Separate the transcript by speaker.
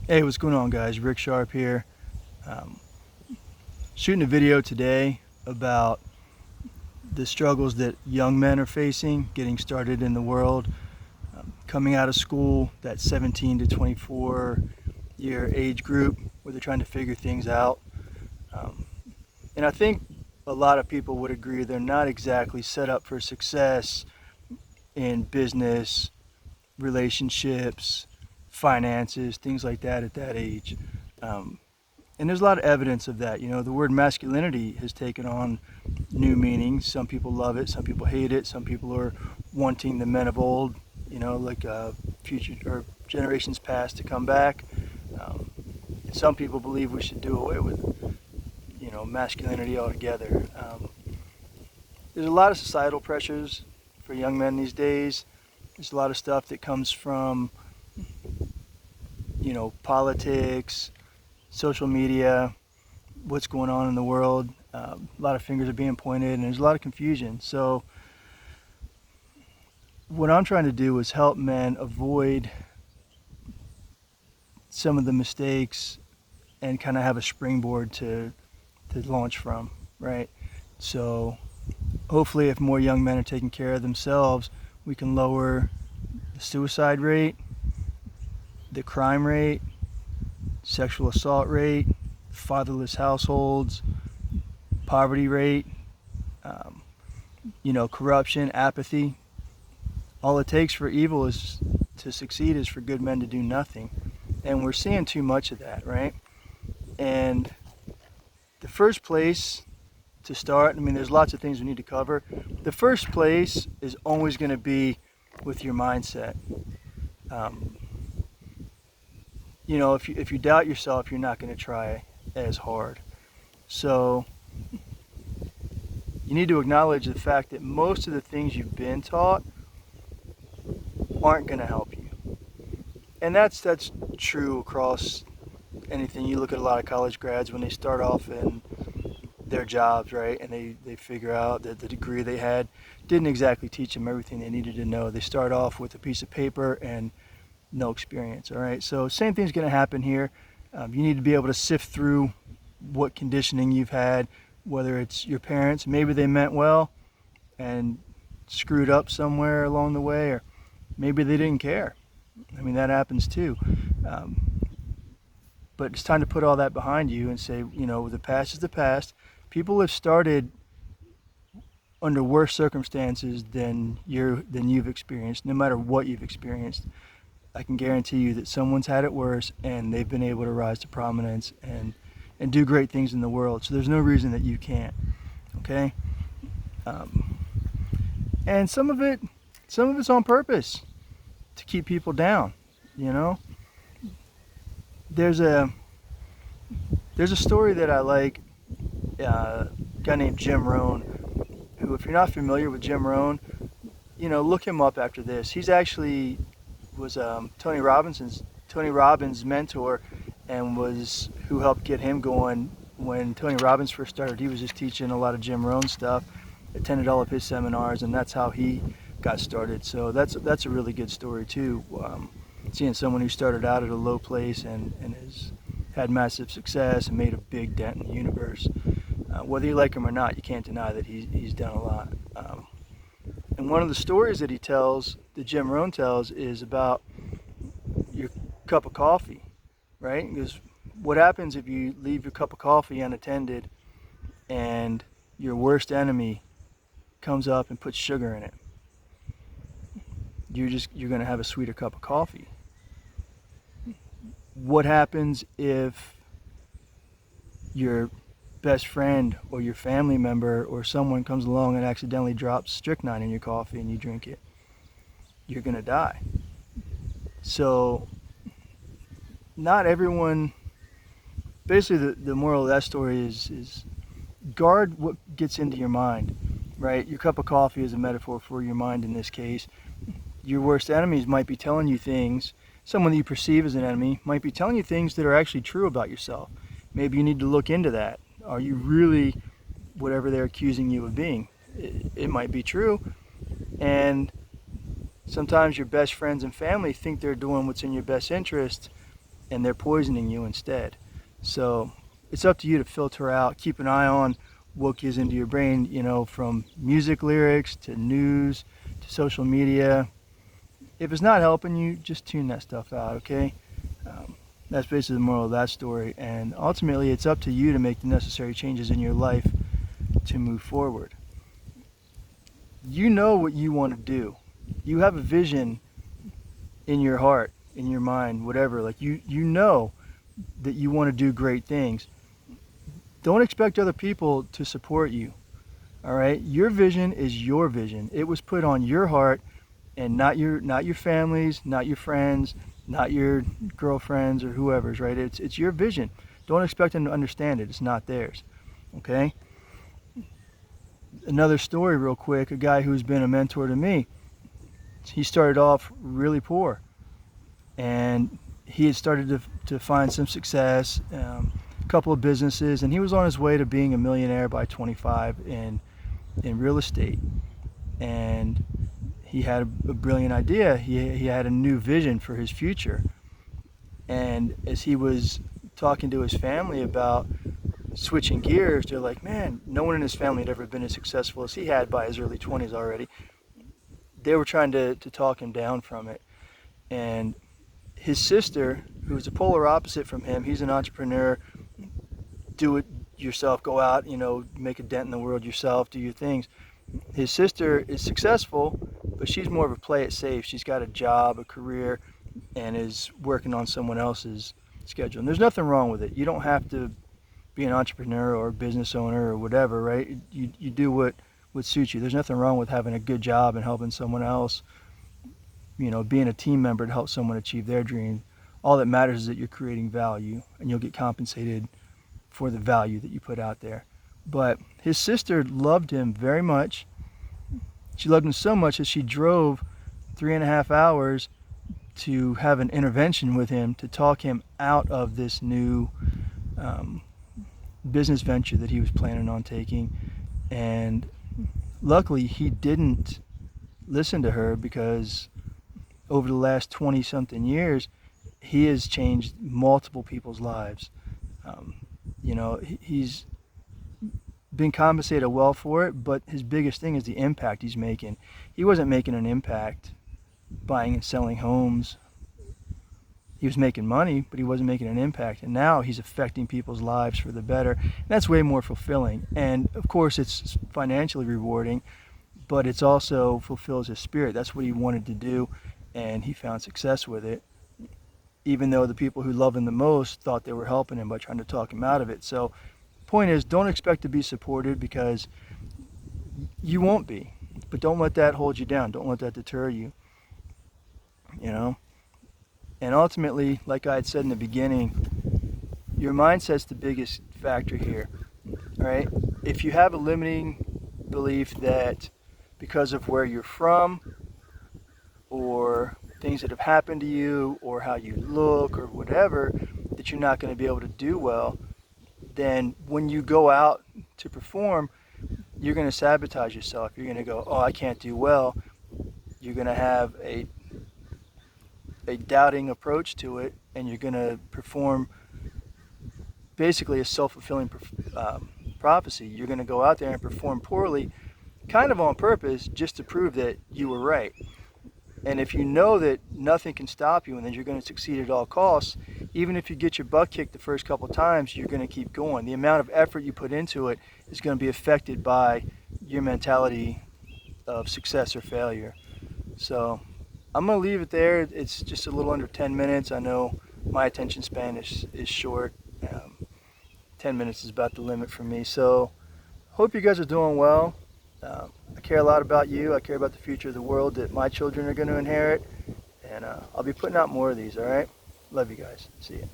Speaker 1: Hey, what's going on, guys? Rick Sharp here. Um, Shooting a video today about the struggles that young men are facing getting started in the world, coming out of school, that 17 to 24 year age group where they're trying to figure things out. Um, and I think a lot of people would agree they're not exactly set up for success in business, relationships, finances, things like that at that age. Um, and there's a lot of evidence of that. You know, the word masculinity has taken on new meanings. Some people love it, some people hate it, some people are wanting the men of old, you know, like future or generations past to come back. Um, some people believe we should do away with, you know, masculinity altogether. There's a lot of societal pressures for young men these days. There's a lot of stuff that comes from, you know, politics, social media, what's going on in the world. A lot of fingers are being pointed, and there's a lot of confusion. So, what I'm trying to do is help men avoid some of the mistakes and kind of have a springboard to launch from, right? So, hopefully, if more young men are taking care of themselves, we can lower the suicide rate, the crime rate, sexual assault rate, fatherless households, poverty rate, um, you know, corruption, apathy. All it takes for evil is to succeed is for good men to do nothing. And we're seeing too much of that, right? And the first place to start, I mean, there's lots of things we need to cover. The first place is always going to be with your mindset. Um, you know, if you doubt yourself, you're not going to try as hard. So you need to acknowledge the fact that most of the things you've been taught aren't going to help you. And that's true across anything. You look at a lot of college grads when they start off in their jobs, right? And they figure out that the degree they had didn't exactly teach them everything they needed to know. They start off with a piece of paper and no experience, all right? So same thing's going to happen here. You need to be able to sift through what conditioning you've had, whether it's your parents, maybe they meant well and screwed up somewhere along the way, or maybe they didn't care. I mean, that happens too. Um, but it's time to put all that behind you and say, you know, the past is the past. People have started under worse circumstances than you've experienced. No matter what you've experienced, I can guarantee you that someone's had it worse and they've been able to rise to prominence and do great things in the world. So there's no reason that you can't. Okay. Um, and some of it's on purpose to keep people down. You know, there's a story that I like. A guy named Jim Rohn, who, if you're not familiar with Jim Rohn, you know, look him up after this. He's actually was Tony Robbins' mentor, and was who helped get him going when Tony Robbins first started. He was just teaching a lot of Jim Rohn stuff, attended all of his seminars, and that's how he got started. So that's a really good story too. Seeing someone who started out at a low place and has had massive success and made a big dent in the universe. Whether you like him or not, you can't deny that he's done a lot. And one of the stories that he tells, that Jim Rohn tells, is about your cup of coffee, right? Because what happens if you leave your cup of coffee unattended and your worst enemy comes up and puts sugar in it? You're going to have a sweeter cup of coffee. What happens if your best friend or your family member or someone comes along and accidentally drops strychnine in your coffee and you drink it? You're going to die. So not everyone, basically the moral of that story is guard what gets into your mind, right? Your cup of coffee is a metaphor for your mind in this case. Your worst enemies might be telling you things, someone that you perceive as an enemy might be telling you things that are actually true about yourself. Maybe you need to look into that. Are you really whatever they're accusing you of being? It might be true. And sometimes your best friends and family think they're doing what's in your best interest, and they're poisoning you instead. So it's up to you to filter out, keep an eye on what gets into your brain, from music lyrics to news to social media. If it's not helping you, just tune that stuff out, okay? That's basically the moral of that story. And ultimately, it's up to you to make the necessary changes in your life to move forward. You know what you want to do. You have a vision in your heart, in your mind, whatever. Like you know that you want to do great things. Don't expect other people to support you. All right? Your vision is your vision. It was put on your heart, and not your family's, not your friends, not your girlfriends or whoever's, right? It's your vision. Don't expect them to understand it. It's not theirs. Okay? Another story real quick, a guy who's been a mentor to me. He started off really poor, and he had started to find some success, a couple of businesses, and he was on his way to being a millionaire by 25 in real estate. And he had a brilliant idea. He had a new vision for his future. And as he was talking to his family about switching gears, they're like, man, no one in his family had ever been as successful as he had by his early 20s already. They were trying to talk him down from it. And his sister, who's the polar opposite from him, he's an entrepreneur, do it yourself, go out, make a dent in the world yourself, do your things. His sister is successful, but she's more of a play it safe. She's got a job, a career, and is working on someone else's schedule. And there's nothing wrong with it. You don't have to be an entrepreneur or a business owner or whatever, right? You do what suits you. There's nothing wrong with having a good job and helping someone else, being a team member to help someone achieve their dream. All that matters is that you're creating value, and you'll get compensated for the value that you put out there. But his sister loved him very much. She loved him so much that she drove 3.5 hours to have an intervention with him to talk him out of this new business venture that he was planning on taking. And luckily, he didn't listen to her, because over the last 20-something years, he has changed multiple people's lives. He's been compensated well for it, but his biggest thing is the impact he's making. He wasn't making an impact buying and selling homes. He was making money, but he wasn't making an impact. And now he's affecting people's lives for the better. And that's way more fulfilling. And of course, it's financially rewarding, but it's also fulfills his spirit. That's what he wanted to do, and he found success with it, even though the people who love him the most thought they were helping him by trying to talk him out of it. So point is, don't expect to be supported, because you won't be. But don't let that hold you down. Don't let that deter you. And ultimately, like I had said in the beginning, your mindset's the biggest factor here. All right? If you have a limiting belief that because of where you're from, or things that have happened to you, or how you look, or whatever, that you're not going to be able to do well, then when you go out to perform, you're going to sabotage yourself. You're going to go, oh, I can't do well. You're going to have a doubting approach to it, and you're going to perform basically a self-fulfilling prophecy. You're going to go out there and perform poorly, kind of on purpose, just to prove that you were right. And if you know that nothing can stop you and that you're going to succeed at all costs, even if you get your butt kicked the first couple times, you're going to keep going. The amount of effort you put into it is going to be affected by your mentality of success or failure. So I'm going to leave it there. It's just a little under 10 minutes. I know my attention span is short. 10 minutes is about the limit for me. So hope you guys are doing well. I care a lot about you. I care about the future of the world that my children are going to inherit. And I'll be putting out more of these, all right? Love you guys. See ya.